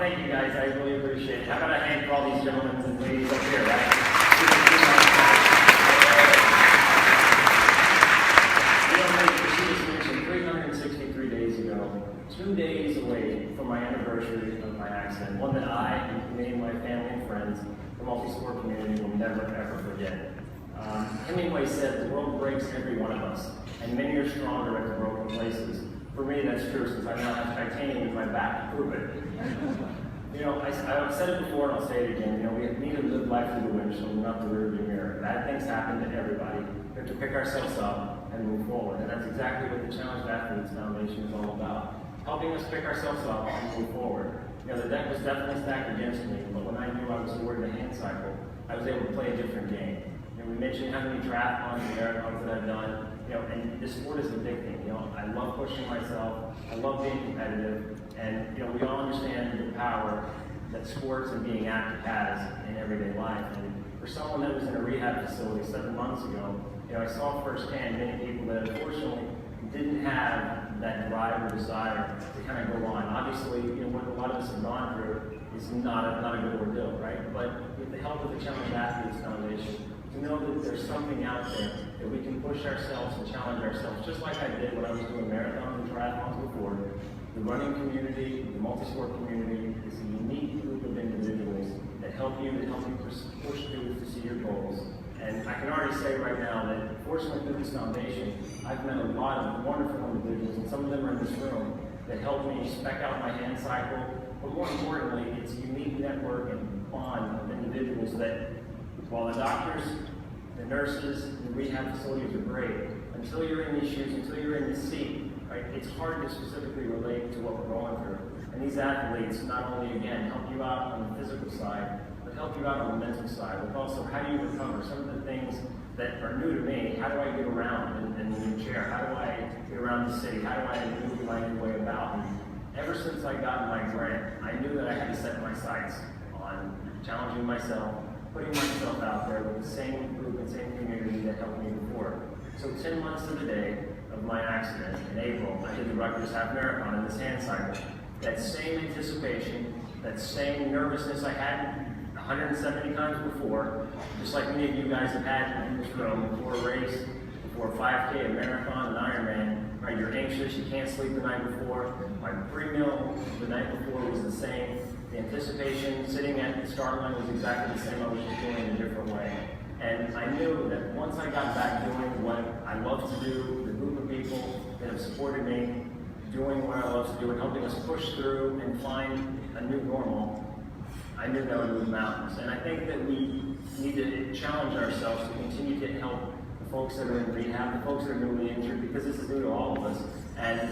thank you guys. I really appreciate it. How about a hand for all these gentlemen and ladies up here, right? You know, 363 days ago, 2 days away from my anniversary of my accident, one that I and many of my family and friends, the multi-sport community, will never ever forget. Hemingway said, "The world breaks every one of us, and many are stronger at the broken places." For me, that's true, since I now have titanium in my back to prove it. You know, I've said it before, and I'll say it again. You know, we need to live life through the windshield, not the rearview mirror. Bad things happen to everybody. We have to pick ourselves up and move forward, and that's exactly what the Challenged Athletes Foundation is all about. Helping us pick ourselves up and move forward. You know, the deck was definitely stacked against me, but when I knew I was awarded a hand cycle, I was able to play a different game. You know, we mentioned how many triathlons and marathons that I've done. You know, and this sport is addicting. You know, I love pushing myself. I love being competitive. And, you know, we all understand the power that sports and being active has in everyday life. And for someone that was in a rehab facility 7 months ago, you know, I saw firsthand many people that unfortunately didn't have that drive or desire to kind of go on. Obviously, you know, what a lot of us have gone through is not a good ordeal, right? But with the help of the Challenged Athletes Foundation, to know that there's something out there that we can push ourselves and challenge ourselves, just like I did when I was doing marathons and triathlons before. The running community, the multi-sport community is a unique group of individuals that help you push through to see your goals. And I can already say right now that, fortunately through this foundation, I've met a lot of wonderful individuals, and some of them are in this room, that helped me spec out my hand cycle. But more importantly, it's a unique network and bond of individuals that, while the doctors, the nurses, the rehab facilities are great, until you're in these shoes, until you're in the seat, right, it's hard to specifically relate to what we're going through. And these athletes not only, again, help you out on the physical side, but help you out on the mental side, but also how do you recover? Some of the things that are new to me: how do I get around in the new chair? How do I get around the city? How do I move my new way about? And ever since I got my grant, I knew that I had to set my sights on challenging myself, putting myself out there with the same group and same community that helped me before. So 10 months to the day of my accident in April, I did the Rutgers Half Marathon in this hand cycle. That same anticipation, that same nervousness I had 170 times before, just like many of you guys have had in this room before a race, before a 5K, a marathon, an Ironman, right? You're anxious, you can't sleep the night before. My pre-meal the night before was the same. The anticipation, sitting at the start line, was exactly the same. I was just doing it in a different way. And I knew that once I got back doing what I love to do, the group of people that have supported me, doing what I love to do and helping us push through and find a new normal, I knew that would move mountains. And I think that we need to challenge ourselves to continue to help the folks that are in rehab, the folks that are newly injured, because this is new to all of us. And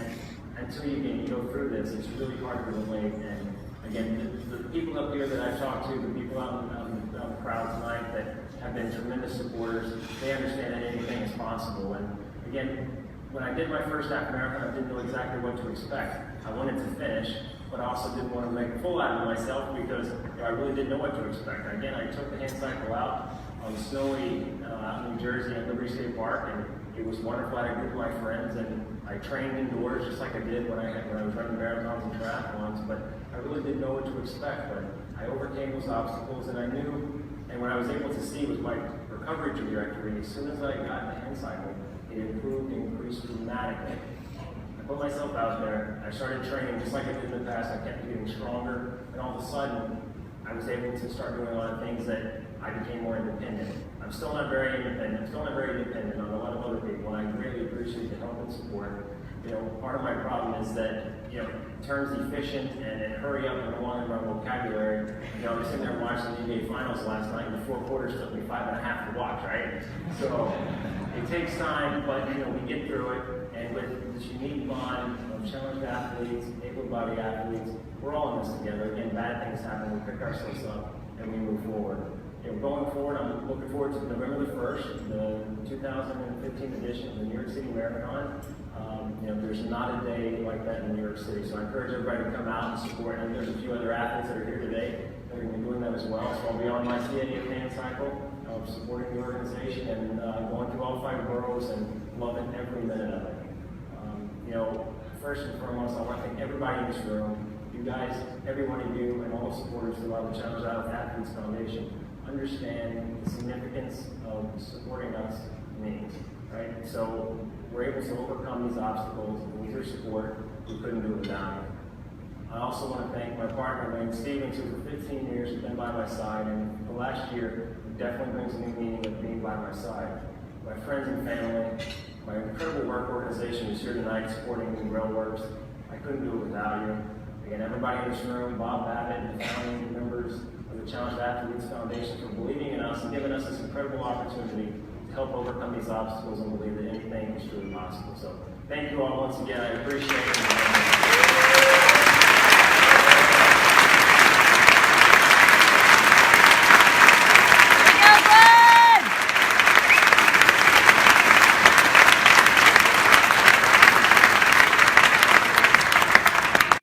until you go through this, it's really hard to relate. And again, the people up here that I've talked to, the people out in the crowd tonight that have been tremendous supporters, they understand that anything is possible. And again, when I did my first half marathon, I didn't know exactly what to expect. I wanted to finish, but I also didn't want to make a fool out of myself because I really didn't know what to expect. Again, I took the hand cycle out on snowy out in New Jersey at Liberty State Park, and it was wonderful. I had a group of my friends, and I trained indoors just like I did when I was running marathons and triathlons, but I really didn't know what to expect. But I overcame those obstacles, and I knew, and what I was able to see was my recovery trajectory. As soon as I got in the hand cycle, it improved and increased dramatically. I put myself out there, I started training just like I did in the past. I kept getting stronger, and all of a sudden, I was able to start doing a lot of things that I became more independent. I'm still not very independent. I'm still not very dependent on a lot of other people, and I greatly appreciate the help and support. You know, part of my problem is that, you know, terms efficient and hurry up are no longer in my vocabulary. You know, I was sitting there watching the NBA Finals last night, and the 4 quarters took me 5.5 to watch, right? So it takes time, but, you know, we get through it. And with this unique bond of challenged athletes, able-bodied athletes, we're all in this together. Again, bad things happen, we pick ourselves up, and we move forward. You know, going forward, I'm looking forward to November the 1st, the 2015 edition of the New York City Marathon. You know, there's not a day like that in New York City, so I encourage everybody to come out and support. And there's a few other athletes that are here today that are going to be doing that as well. So I'll be on my CAF hand cycle, supporting the organization and going through all 5 boroughs and loving every minute of it. You know, first and foremost, I want to thank everybody in this room. You guys, every one of you, and all the supporters throughout the Challenge Out Athletes Foundation understand the significance of supporting us means, right? So we're able to overcome these obstacles, and with your support, we couldn't do it without you. I also want to thank my partner, Wayne Stevens, who for 15 years has been by my side, and the last year definitely brings a new meaning of being by my side. My friends and family, my incredible work organization who's here tonight supporting the Railworks. I couldn't do it without you. Again, everybody in this room, Bob Babbitt, the founding members of the Challenge Athletes Foundation for believing in us and giving us this incredible opportunity to help overcome these obstacles and believe that anything is truly possible. So thank you all once again. I appreciate it.